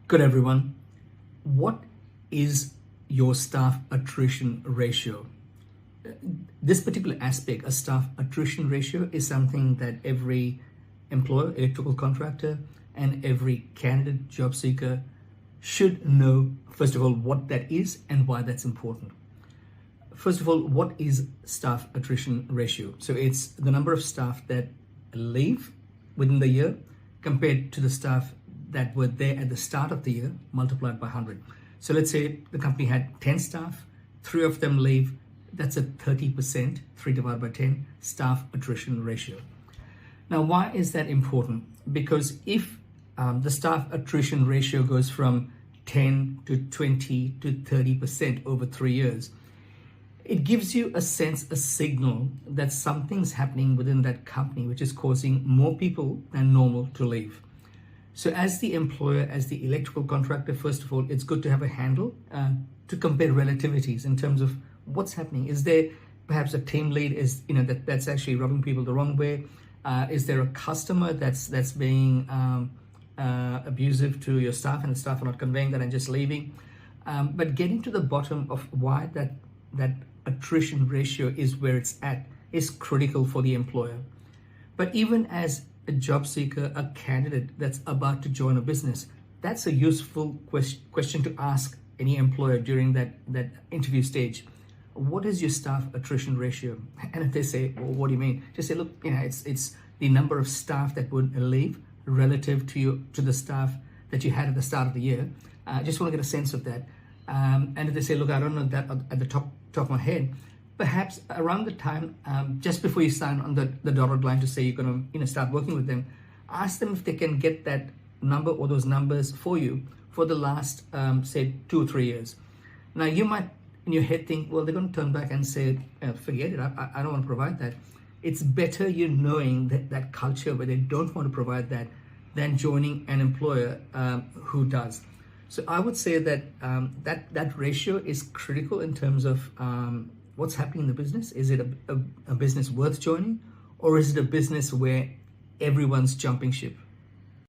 Good, everyone. What is your staff attrition ratio? This particular aspect, a staff attrition ratio, is something that every employer, electrical contractor, and every candidate, job seeker should know, first of all, what that is and why that's important. First of all, what is staff attrition ratio? So it's the number of staff that leave within the year compared to the staff that were there at the start of the year multiplied by 100. So let's say the company had 10 staff, 3 of them leave. That's a 30%, 3 divided by 10, staff attrition ratio. Now, why is that important? Because if the staff attrition ratio goes from 10 to 20 to 30% over 3 years, it gives you a sense, a signal that something's happening within that company, which is causing more people than normal to leave. So as the employer, as the electrical contractor, first of all, it's good to have a handle to compare relativities in terms of what's happening. Is there perhaps a team lead that's actually rubbing people the wrong way? Is there a customer that's being abusive to your staff and the staff are not conveying that and just leaving? But getting to the bottom of why that attrition ratio is where it's at is critical for the employer. But even as a job seeker, a candidate that's about to join a business, that's a useful question to ask any employer during that interview stage. What is your staff attrition ratio? And if they say, well, what do you mean? Just say, look, it's the number of staff that would leave relative to the staff that you had at the start of the year. Just want to get a sense of that. And if they say, look, I don't know that at the top of my head, perhaps around the time, just before you sign on the dotted line to say you're going to start working with them, ask them if they can get that number or those numbers for you for the last, say, 2 or 3 years. Now, you might in your head think, well, they're going to turn back and say, forget it, I don't want to provide that. It's better you knowing that culture where they don't want to provide that than joining an employer who does. So I would say that that ratio is critical in terms of what's happening in the business. Is it a business worth joining, or is it a business where everyone's jumping ship?